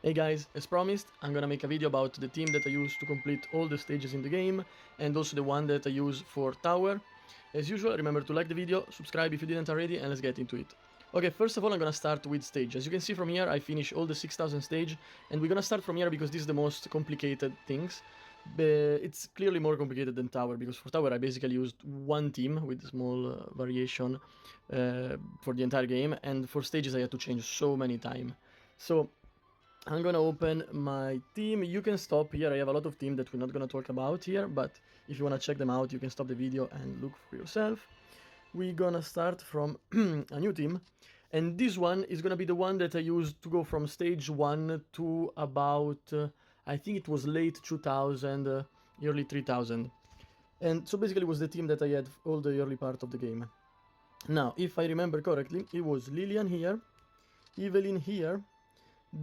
Hey guys, as promised, I'm gonna make a video about the team that I use to complete all the stages in the game, and also the one that I use for tower. As usual, remember to like the video, subscribe if you didn't already, and let's get into it. Okay, first of all I'm gonna start with stage. As you can see from here, I finished all the 6000 stage, and we're gonna start from here because this is the most complicated things. It's clearly more complicated than tower, because for tower I basically used one team with small variation for the entire game, and for stages I had to change so many times. So I'm gonna open my team. You can stop here. I have a lot of teams that we're not gonna talk about here, but if you wanna check them out, you can stop the video and look for yourself. We're gonna start from a new team, and this one is gonna be the one that I used to go from stage 1 to about, I think it was late 2000, early 3000. And so basically it was the team that I had all the early part of the game. Now, if I remember correctly, it was Lilian here, Evelyn here,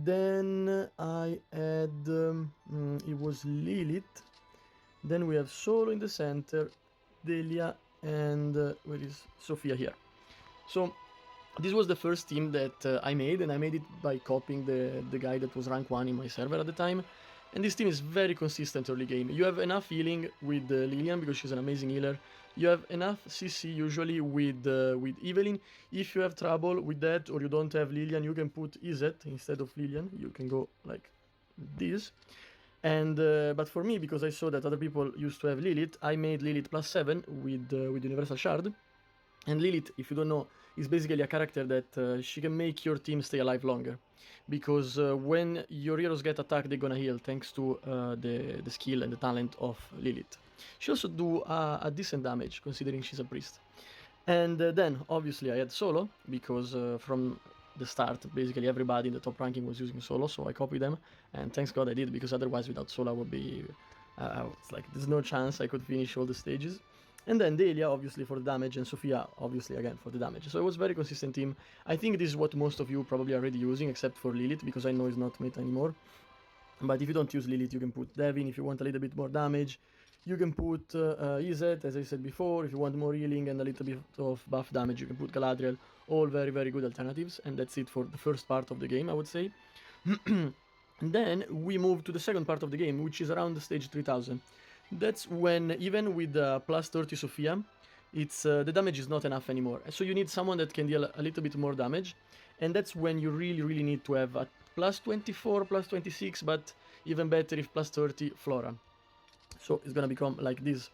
then I had, it was Lilith, then we have Solo in the center, Delia, and where is Sophia here. So this was the first team that I made, and I made it by copying the guy that was rank 1 in my server at the time. And this team is very consistent early game. You have enough healing with Lilian because she's an amazing healer. You have enough CC usually with Evelyn. If you have trouble with that or you don't have Lilian, you can put Izet instead of Lilian. You can go like this. And but for me, because I saw that other people used to have Lilith, I made Lilith +7 with Universal Shard. And Lilith, if you don't know, is basically a character that she can make your team stay alive longer. Because when your heroes get attacked, they're gonna heal thanks to the skill and the talent of Lilith. She also do a decent damage, considering she's a priest. And then, obviously, I had Solo, because from the start, basically everybody in the top ranking was using Solo, so I copied them. And thanks God I did, because otherwise without Solo I would be... it's like, there's no chance I could finish all the stages. And then Delia, obviously, for the damage, and Sophia, obviously, again, for the damage. So it was a very consistent team. I think this is what most of you probably are already using, except for Lilith, because I know it's not meta anymore. But if you don't use Lilith, you can put Devin if you want a little bit more damage. You can put Izet, as I said before. If you want more healing and a little bit of buff damage, you can put Galadriel. All very, very good alternatives. And that's it for the first part of the game, I would say. Then we move to the second part of the game, which is around the stage 3000. That's when, even with +30 Sophia, it's the damage is not enough anymore. So you need someone that can deal a little bit more damage, and that's when you really need to have a +24, +26, but even better if +30 Flora. So it's gonna become like this.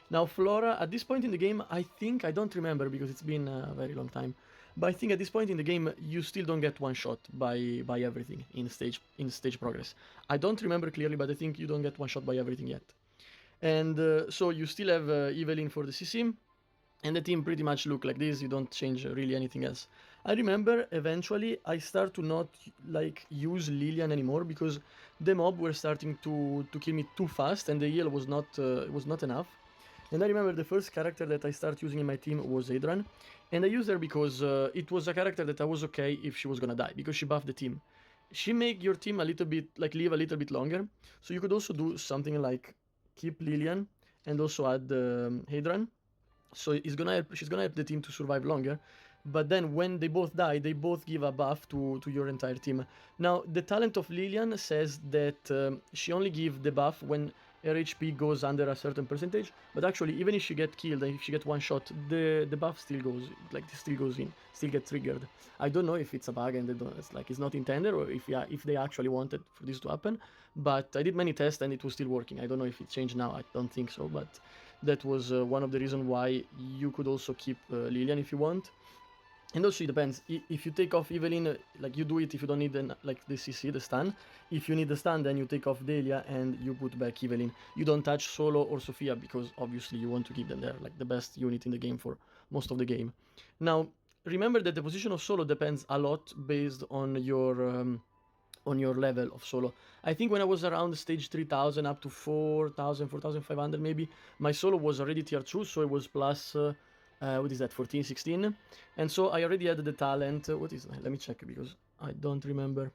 Now Flora, at this point in the game, I think, I don't remember because it's been a very long time, but I think at this point in the game you still don't get one shot by everything in stage progress. I don't remember clearly, but I think you don't get one shot by everything yet. And so you still have Evelyn for the CC, and the team pretty much look like this. You don't change really anything else. I remember eventually I start to not like use Lilian anymore because the mob were starting to kill me too fast, and the heal was not enough. And I remember the first character that I started using in my team was Adran, and I used her because it was a character that I was okay if she was gonna die, because she buffed the team. She make your team a little bit, like, live a little bit longer, so you could also do something like keep Lilian and also add Hadran. So she's gonna help the team to survive longer. But then when they both die, they both give a buff to your entire team. Now, the talent of Lilian says that she only gives the buff when her HP goes under a certain percentage, but actually, even if she get killed and if she get one shot, the buff still goes, like, still goes in, still gets triggered. I don't know if it's a bug and they don't, it's not intended, or if they actually wanted for this to happen, but I did many tests and it was still working. I don't know if it changed now, I don't think so, but that was one of the reasons why you could also keep Lilian if you want. And also it depends, if you take off Evelyn, like, you do it if you don't need like the CC, the stun. If you need the stun, then you take off Delia and you put back Evelyn. You don't touch Solo or Sophia because obviously you want to keep them there, like the best unit in the game for most of the game. Now, remember that the position of Solo depends a lot based on your level of Solo. I think when I was around stage 3000 up to 4000, 4500 maybe, my Solo was already tier 2, so it was plus... what is that, 14, 16? And so I already had the talent. What is that? Let me check because I don't remember.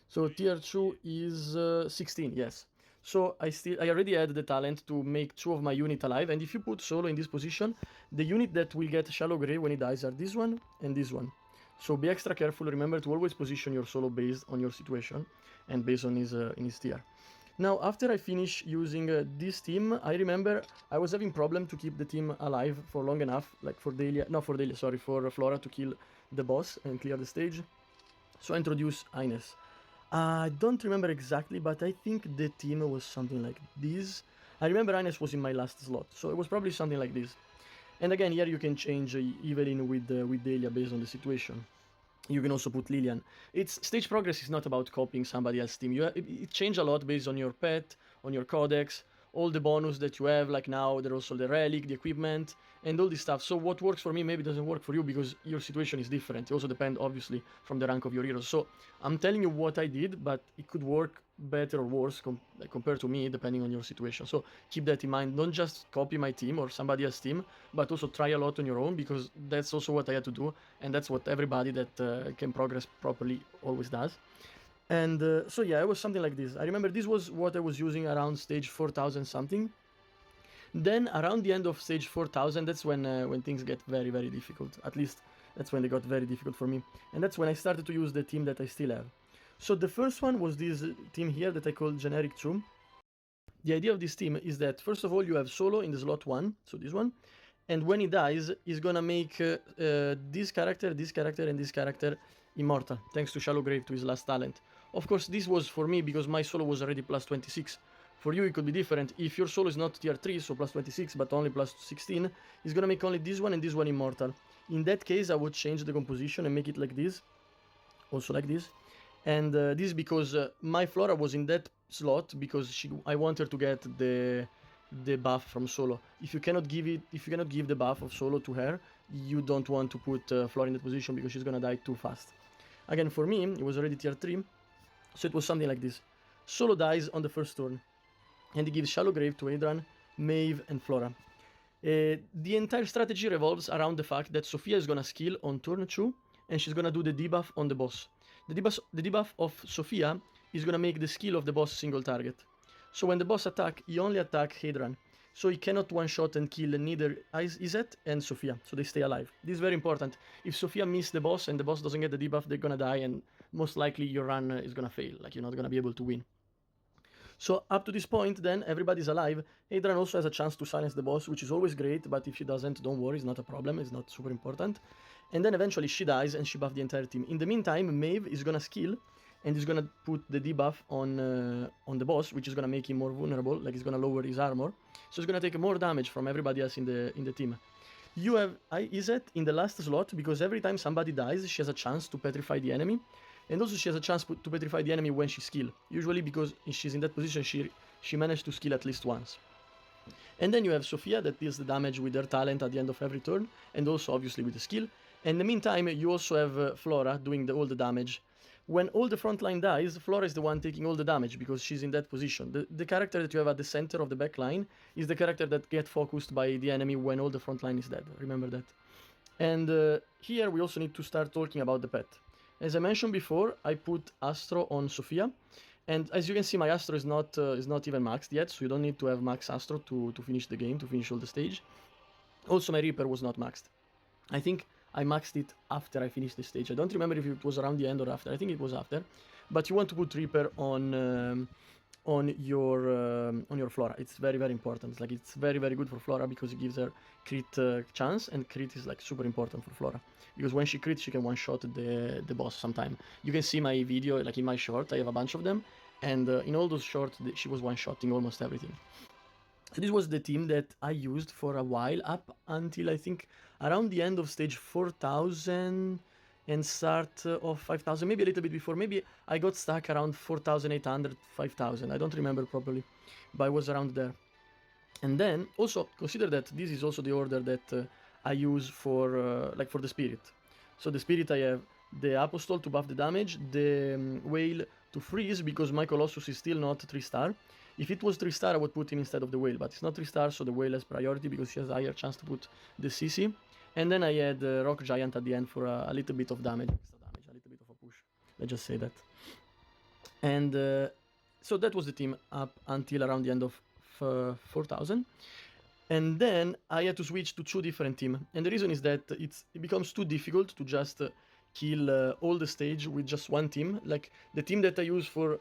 So tier 2 is 16, yes. So I already had the talent to make 2 of my unit alive, and if you put Solo in this position, the unit that will get Shallow Grave when he dies are this one and this one. So be extra careful. Remember to always position your solo based on your situation and based on his in his tier. Now, after I finish using this team, I remember I was having problem to keep the team alive for long enough, like for Flora to kill the boss and clear the stage. So I introduced Ines. I don't remember exactly, but I think the team was something like this. I remember Ines was in my last slot, so it was probably something like this. And again, here you can change Evelyn with Delia based on the situation. You can also put Lilian. It's stage progress is not about copying somebody else's team. It changes a lot based on your pet, on your codex, all the bonus that you have. Like now, there's also the relic, the equipment, and all this stuff. So what works for me maybe doesn't work for you because your situation is different. It also depends, obviously, from the rank of your heroes. So I'm telling you what I did, but it could work better or worse compared to me, depending on your situation. So keep that in mind. Don't just copy my team or somebody else's team, but also try a lot on your own, because that's also what I had to do, and that's what everybody that can progress properly always does. And so yeah, it was something like this. I remember this was what I was using around stage 4000 something. Then around the end of stage 4000, that's when things get very, very difficult. At least that's when they got very difficult for me. And that's when I started to use the team that I still have. So the first one was this team here that I call Generic 2. The idea of this team is that, first of all, you have Solo in the slot 1, so this one, and when he dies, he's gonna make this character, and this character immortal, thanks to Shallow Grave, to his last talent. Of course, this was for me because my Solo was already plus 26. For you, it could be different. If your Solo is not tier 3, so plus 26, but only plus 16, he's gonna make only this one and this one immortal. In that case, I would change the composition and make it like this, also like this. And this is because my Flora was in that slot because I want her to get the buff from Solo. If you cannot give the buff of Solo to her, you don't want to put Flora in that position because she's gonna die too fast. Again, for me, it was already tier 3, so it was something like this. Solo dies on the first turn, and he gives Shallow Grave to Adrian, Maeve, and Flora. The entire strategy revolves around the fact that Sophia is gonna skill on turn 2, and she's gonna do the debuff on the boss. The debuff of Sophia is gonna make the skill of the boss single target. So when the boss attack, he only attack Hadran. So he cannot one-shot and kill neither Izet and Sophia, so they stay alive. This is very important. If Sophia misses the boss and the boss doesn't get the debuff, they're gonna die, and most likely your run is gonna fail, like you're not gonna be able to win. So up to this point, then, everybody's alive. Hadran also has a chance to silence the boss, which is always great, but if she doesn't, don't worry, it's not a problem, it's not super important. And then eventually she dies and she buffs the entire team. In the meantime, Maeve is gonna skill and is gonna put the debuff on the boss, which is gonna make him more vulnerable, like it's gonna lower his armor. So it's gonna take more damage from everybody else in the team. You have Izet in the last slot because every time somebody dies, she has a chance to petrify the enemy. And also she has a chance to petrify the enemy when she skill. Usually because she's in that position, she managed to skill at least once. And then you have Sophia that deals the damage with her talent at the end of every turn, and also obviously with the skill. In the meantime, you also have Flora doing all the damage. When all the front line dies, Flora is the one taking all the damage because she's in that position. The character that you have at the center of the back line is the character that gets focused by the enemy when all the front line is dead. Remember that. And here we also need to start talking about the pet. As I mentioned before, I put Astro on Sophia. And as you can see, my Astro is not even maxed yet, so you don't need to have max Astro to finish the game, to finish all the stage. Also, my Reaper was not maxed. I think I maxed it after I finished the stage. I don't remember if it was around the end or after. I think it was after. But you want to put Reaper on your Flora. It's very, very important. It's very, very good for Flora because it gives her crit chance, and crit is like super important for Flora because when she crits, she can one-shot the boss sometime. You can see my video, like in my short, I have a bunch of them, and in all those shorts, she was one-shotting almost everything. So this was the team that I used for a while, up until I think around the end of stage 4000 and start of 5000, maybe a little bit before. Maybe I got stuck around 4800, 5000. I don't remember properly, but I was around there. And then also consider that this is also the order that I use for the spirit. So the spirit, I have the Apostle to buff the damage, the Whale to freeze because my Colossus is still not 3-star. If it was 3-star, I would put him instead of the Whale, but it's not 3-star, so the Whale has priority because he has a higher chance to put the CC. And then I had Rock Giant at the end for a little bit of damage, extra damage, a little bit of a push. Let's just say that. And so that was the team up until around the end of 4000. And then I had to switch to 2 different teams. And the reason is that it becomes too difficult to just kill all the stage with just one team. Like the team that I use for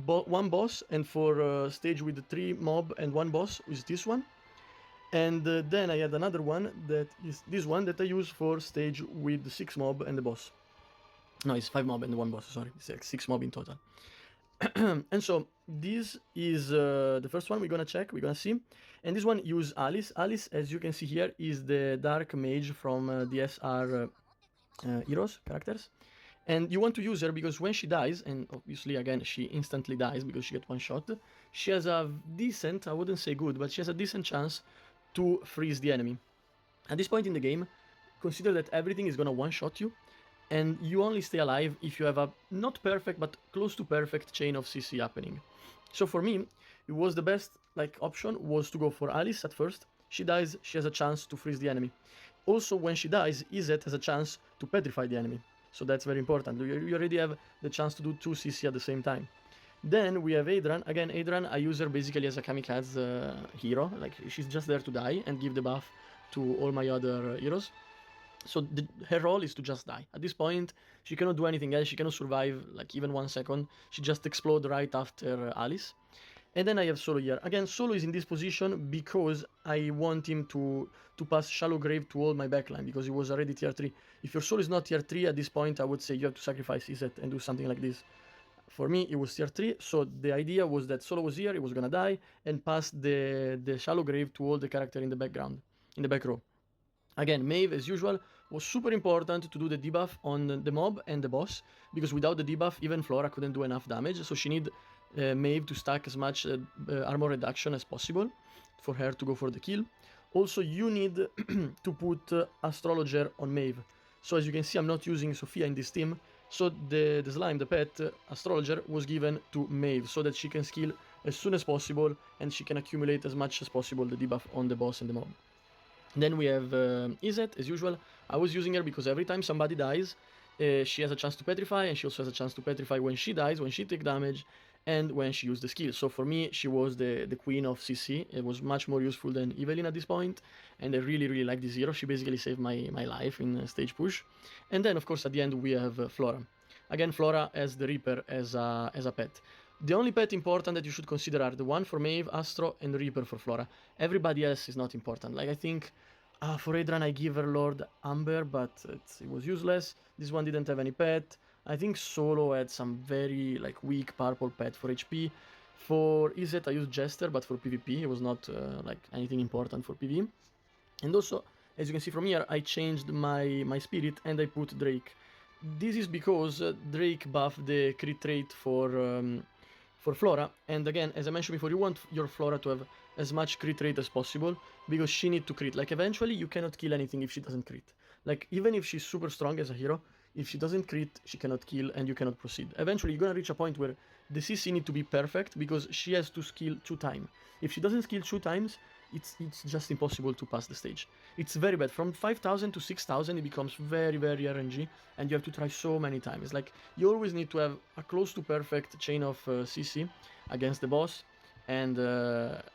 one boss and for stage with the 3 mob and 1 boss is this one. And then I had another one that is this one that I use for stage with the 6 mob and the boss. No, it's 5 mob and 1 boss, sorry. It's like 6 mob in total. And so this is the first one we're gonna check, we're gonna see. And this one use Alice. Alice, as you can see here, is the dark mage from the SR heroes characters. And you want to use her because when she dies, and obviously again she instantly dies because she gets one shot, she has a decent, I wouldn't say good, but she has a decent chance to freeze the enemy. At this point in the game, consider that everything is gonna one-shot you, and you only stay alive if you have a not perfect but close to perfect chain of CC happening. So for me, it was the best option was to go for Alice at first. She dies, she has a chance to freeze the enemy. Also, when she dies, Izet has a chance to petrify the enemy. So that's very important. You already have the chance to do 2 CC at the same time. Then we have Adrian. Again, Adrian, I use her basically as a kamikaze hero. Like, she's just there to die and give the buff to all my other heroes. So her role is to just die. At this point, she cannot do anything else. She cannot survive like even 1 second. She just explodes right after Alice. And then I have Solo here. Again, Solo is in this position because I want him to pass Shallow Grave to all my backline, because he was already tier 3. If your Solo is not tier 3 at this point, I would say you have to sacrifice Izet and do something like this. For me, it was tier 3, so the idea was that Solo was here, he was gonna die, and pass the Shallow Grave to all the character in the background, in the back row. Again, Maeve, as usual, was super important to do the debuff on the mob and the boss, because without the debuff, even Flora couldn't do enough damage, so she need Maeve to stack as much armor reduction as possible for her to go for the kill. Also, you need to put Astrologer on Maeve. So as you can see, I'm not using Sophia in this team, so the slime, the pet, Astrologer, was given to Maeve, so that she can skill as soon as possible, and she can accumulate as much as possible the debuff on the boss and the mob. Then we have Izet, as usual. I was using her because every time somebody dies, she has a chance to petrify, and she also has a chance to petrify when she dies, when she takes damage, and when she used the skill. So for me, she was the queen of CC. It was much more useful than Evelyn at this point, and I really, really like this hero. She basically saved my life in stage push. And then, of course, at the end, we have Flora. Again, Flora as the Reaper as a pet. The only pet important that you should consider are the one for Maeve, Astro, and Reaper for Flora. Everybody else is not important. Like, I think for Adrian I give her Lord Amber, but it was useless. This one didn't have any pet. I think Solo had some very weak purple pet for HP. For Izet I used Jester, but for PvP it was not anything important for PvE. And also, as you can see from here, I changed my spirit and I put Drake. This is because Drake buffed the crit rate for Flora, and again, as I mentioned before, you want your Flora to have as much crit rate as possible, because she needs to crit. Like, eventually, you cannot kill anything if she doesn't crit. Like, even if she's super strong as a hero, if she doesn't crit, she cannot kill, and you cannot proceed. Eventually, you're gonna reach a point where the CC need to be perfect, because she has to skill 2 times. If she doesn't skill 2 times, it's just impossible to pass the stage. It's very bad. From 5000 to 6000, it becomes very, very RNG, and you have to try so many times. Like, you always need to have a close to perfect chain of CC against the boss, and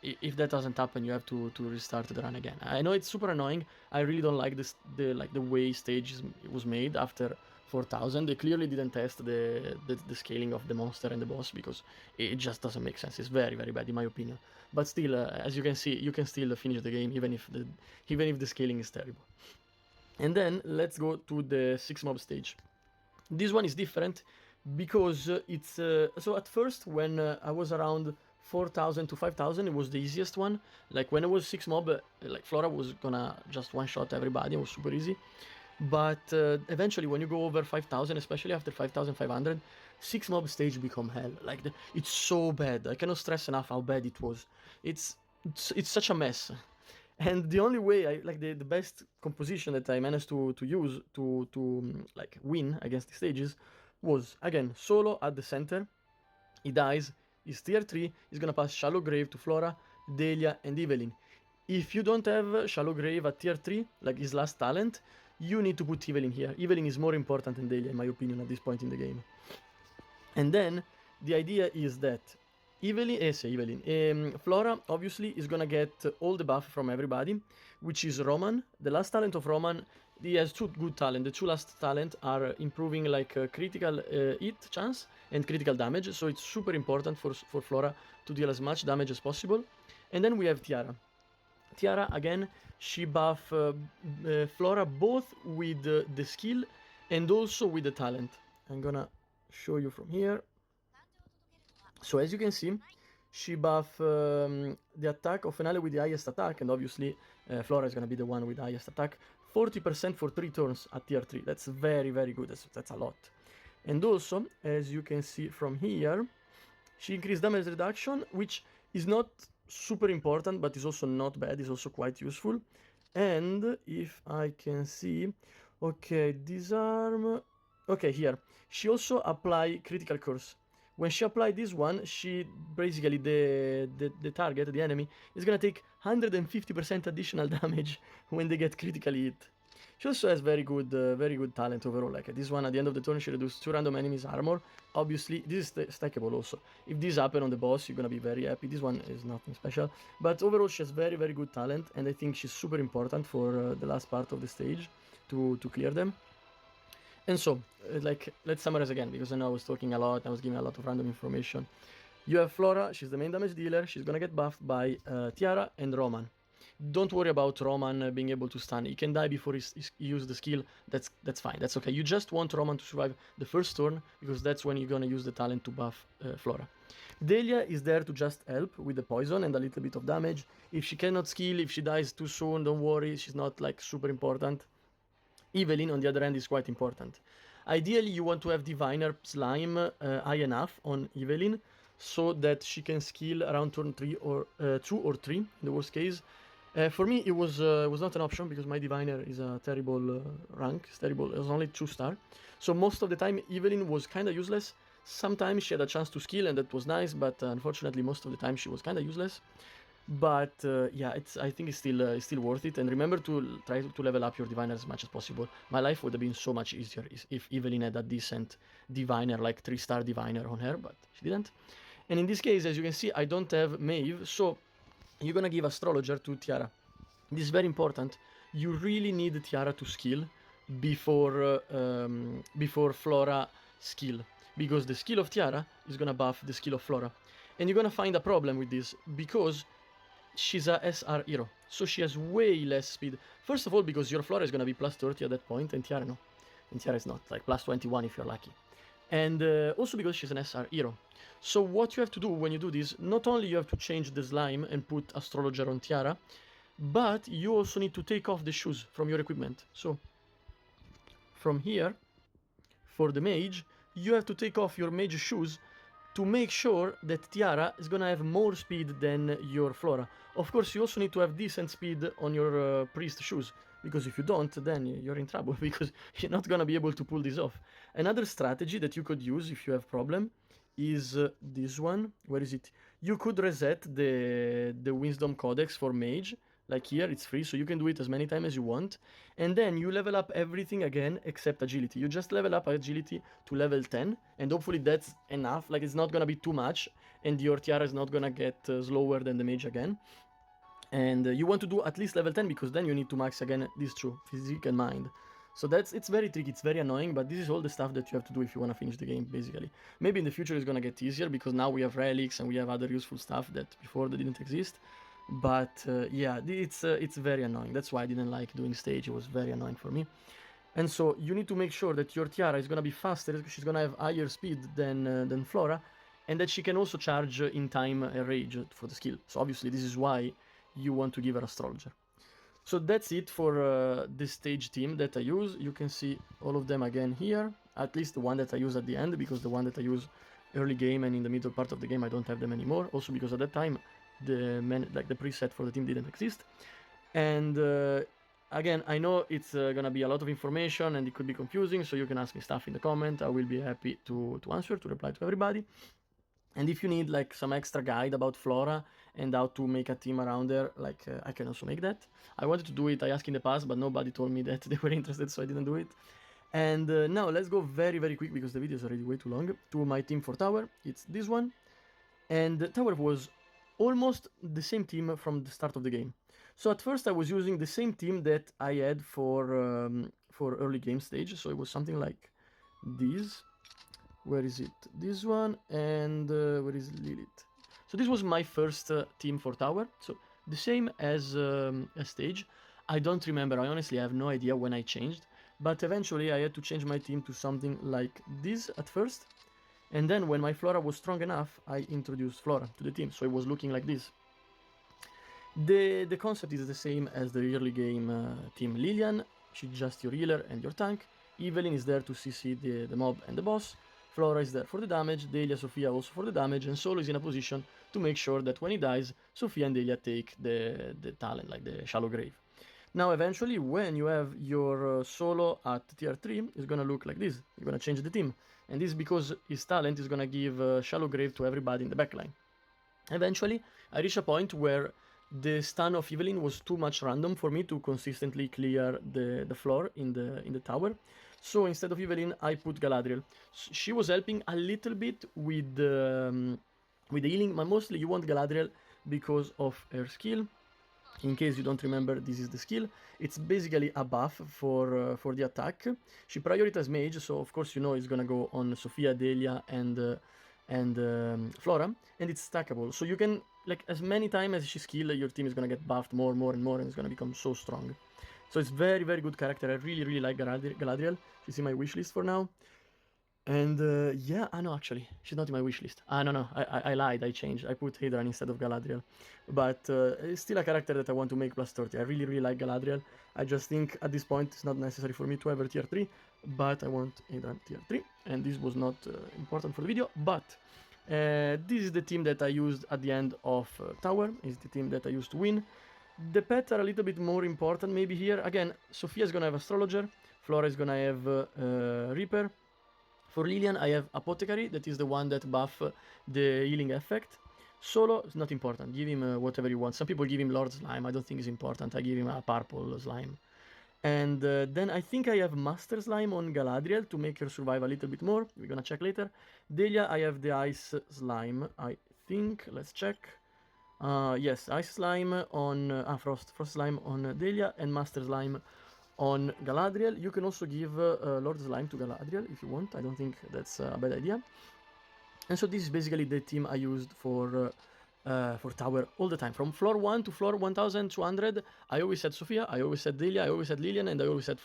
if that doesn't happen, you have to restart the run again. I know it's super annoying. I really don't like the way stage was made after 4000. They clearly didn't test the scaling of the monster and the boss, because it just doesn't make sense. It's very, very bad in my opinion. But still, as you can see, you can still finish the game even if the scaling is terrible. And then let's go to the 6 mob stage. This one is different because it's so at first when I was around 4000 to 5000, it was the easiest one. Like, when it was 6 mob, Flora was gonna just one shot everybody. It was super easy. But eventually, when you go over 5000, especially after 5500, 6 mob stage become hell. Like, it's so bad. I cannot stress enough how bad it was. It's such a mess. And the only way the best composition that I managed to use to win against the stages was, again, Solo at the center. He dies. He's tier 3. He's gonna pass Shallow Grave to Flora, Delia, and Evelyn. If you don't have Shallow Grave at tier 3, like his last talent, you need to put Evelyn here. Evelyn is more important than Delia, in my opinion, at this point in the game. And then, the idea is that Flora, obviously, is gonna get all the buff from everybody, which is Roman. The last talent of Roman he has two good talent. The two last talent are improving like critical hit chance and critical damage, so it's super important for Flora to deal as much damage as possible. And then we have Tiara. Tiara, again, she buff Flora both with the skill and also with the talent. I'm gonna show you from here. So as you can see, she buff the attack of Finale with the highest attack, and obviously Flora is gonna be the one with the highest attack. 40% for 3 turns at tier 3. That's very, very good. That's a lot. And also, as you can see from here, she increased damage reduction, which is not super important, but is also not bad. It's also quite useful. And if I can see, okay, disarm. Okay, here. She also apply critical curse. When she apply this one, she basically the target, the enemy, is gonna take 150% additional damage when they get critically hit. She also has very good talent overall. Like this one, at the end of the turn, she reduces 2 random enemies' armor. Obviously, this is stackable also. If this happen on the boss, you're gonna be very happy. This one is nothing special, but overall, she has very good talent, and I think she's super important for the last part of the stage to clear them. And so, like, let's summarize again, because I know I was talking a lot, I was giving a lot of random information. You have Flora, she's the main damage dealer, she's gonna get buffed by Tiara and Roman. Don't worry about Roman being able to stun. He can die before he uses the skill. That's fine. That's okay. You just want Roman to survive the first turn, because that's when you're gonna use the talent to buff Flora. Delia is there to just help with the poison and a little bit of damage. If she cannot skill, if she dies too soon, don't worry. She's not like super important. Evelyn, on the other hand, is quite important. Ideally, you want to have Diviner Slime high enough on Evelyn so that she can skill around turn 3 or 2 or 3 in the worst case. For me, it was not an option because my Diviner is a terrible rank. It's terrible. It was only 2-star. So most of the time, Evelyn was kind of useless. Sometimes she had a chance to skill and that was nice, but unfortunately, most of the time she was kind of useless. But yeah, I think it's still worth it. And remember to try to level up your Diviner as much as possible. My life would have been so much easier if Evelyn had a decent Diviner, like 3-star Diviner on her, but she didn't. And in this case, as you can see, I don't have Maeve, so you're gonna give Astrologer to Tiara. This is very important. You really need Tiara to skill before Flora skill, because the skill of Tiara is gonna buff the skill of Flora. And you're gonna find a problem with this, because she's a SR hero, so she has way less speed. First of all, because your Flora is gonna be plus 30 at that point, and Tiara no. And Tiara is not, like plus 21 if you're lucky. And also because she's an SR hero. So what you have to do when you do this, not only you have to change the slime and put Astrologer on Tiara, but you also need to take off the shoes from your equipment. So from here, for the mage, you have to take off your mage shoes to make sure that Tiara is gonna have more speed than your Flora. Of course, you also need to have decent speed on your priest shoes, because if you don't, then you're in trouble, because you're not gonna be able to pull this off. Another strategy that you could use if you have problem is this one. Where is it? You could reset the Wisdom Codex for Mage. Like here, it's free, so you can do it as many times as you want. And then you level up everything again except agility. You just level up agility to level 10, and hopefully that's enough. Like, it's not gonna be too much, and your Tiara is not gonna get slower than the mage again. And you want to do at least level 10, because then you need to max again these two, physique and mind. So it's very tricky, it's very annoying, but this is all the stuff that you have to do if you want to finish the game, basically. Maybe in the future it's gonna get easier, because now we have relics and we have other useful stuff that before they didn't exist. But yeah, it's very annoying. That's why I didn't like doing stage. It was very annoying for me. And so you need to make sure that your Tiara is gonna be faster. She's gonna have higher speed than Flora, and that she can also charge in time rage for the skill. So obviously this is why you want to give her Astrologer. So that's it for this stage team that I use. You can see all of them again here. At least the one that I use at the end, because the one that I use early game and in the middle part of the game I don't have them anymore. Also because at that time the preset for the team didn't exist. And again, I know it's gonna be a lot of information and it could be confusing, so you can ask me stuff in the comment. I will be happy to answer, to reply to everybody. And if you need like some extra guide about Flora and how to make a team around her, like I can also make that. I wanted to do it, I asked in the past, but nobody told me that they were interested, so I didn't do it. And now let's go very quick, because the video is already way too long, to my team for tower. It's this one. And the tower was almost the same team from the start of the game. So at first I was using the same team that I had for early game stage, so it was something like this. Where is it? This one, and where is Lilith? So this was my first team for tower, so the same as stage. I don't remember, I honestly have no idea when I changed, but eventually I had to change my team to something like this at first, and then when my Flora was strong enough, I introduced Flora to the team, so it was looking like this. The concept is the same as the early game team Lilian. She's just your healer and your tank. Evelyn is there to CC the mob and the boss. Flora is there for the damage, Delia, Sofia also for the damage, and Solo is in a position to make sure that when he dies, Sofia and Delia take the talent, like the shallow grave. Now eventually, when you have your Solo at tier 3, it's gonna look like this. You're gonna change the team. And this is because his talent is gonna give shallow grave to everybody in the backline. Eventually, I reached a point where the stun of Evelyn was too much random for me to consistently clear the floor in the tower. So instead of Evelyn, I put Galadriel. She was helping a little bit with the healing, but mostly you want Galadriel because of her skill. In case you don't remember, this is the skill. It's basically a buff for the attack. She prioritizes mage, so of course you know it's gonna go on Sofia, Delia, and Flora, and it's stackable. So you can, like, as many times as she skill, your team is gonna get buffed more and more, and it's gonna become so strong. So it's very, very good character. I really like Galadriel. She's in my wishlist for now. And yeah, no, actually, she's not in my wishlist. No, I lied, I changed. I put Hadran instead of Galadriel. But it's still a character that I want to make plus 30. I really like Galadriel. I just think at this point it's not necessary for me to have her tier 3, but I want Hadran tier 3. And this was not important for the video, but this is the team that I used at the end of Tower. It's the team that I used to win. The pets are a little bit more important maybe here. Again, Sophia's gonna have Astrologer, Flora is gonna have Reaper. For Lilian, I have Apothecary, that is the one that buff the healing effect. Solo is not important, give him whatever you want. Some people give him Lord Slime, I don't think it's important, I give him a purple slime. And then I think I have Master Slime on Galadriel to make her survive a little bit more, we're gonna check later. Delia, I have the Ice Slime, I think, let's check. Yes, Ice Slime on, Frost Slime on Delia, and Master Slime on Galadriel. You can also give Lord Slime to Galadriel if you want. I don't think that's a bad idea. And so this is basically the team I used for Tower all the time. From floor 1 to floor 1200, I always had Sophia, I always had Delia, I always had Lilian, and I always had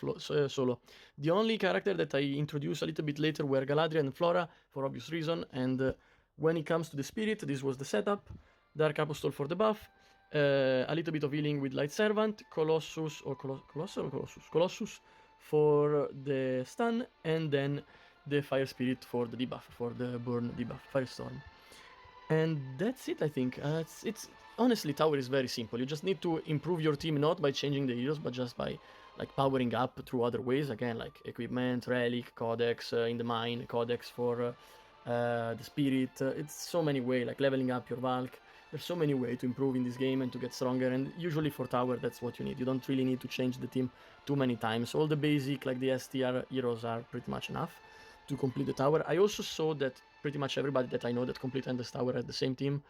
Solo. The only character that I introduced a little bit later were Galadriel and Flora, for obvious reason. And when it comes to the Spirit, this was the setup. Dark Apostle for the buff. A little bit of healing with Light Servant, Colossus for the stun, and then the Fire Spirit for the debuff, for the burn debuff, Firestorm. And that's it, I think. It's honestly, Tower is very simple. You just need to improve your team, not by changing the heroes, but just by like powering up through other ways. Again, like equipment, relic, codex in the mine, codex for the spirit. It's so many ways, like leveling up your Valk. There's so many ways to improve in this game and to get stronger, and usually for Tower that's what you need. You don't really need to change the team too many times. All the basic, like the STR heroes, are pretty much enough to complete the Tower. I also saw that pretty much everybody that I know that complete Endless Tower has the same team.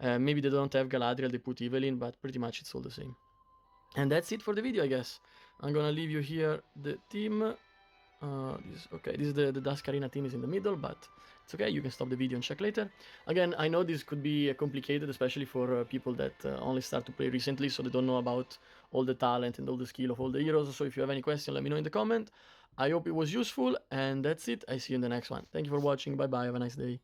Maybe they don't have Galadriel, they put Evelyn, but pretty much it's all the same. And that's it for the video, I guess. I'm gonna leave you here the team. This is the Dusk Arena team is in the middle, but it's okay, you can stop the video and check later. Again, I know this could be complicated, especially for people that only start to play recently, so they don't know about all the talent and all the skill of all the heroes. So if you have any question, let me know in the comment. I hope it was useful, and that's it. I see you in the next one. Thank you for watching, bye bye, have a nice day.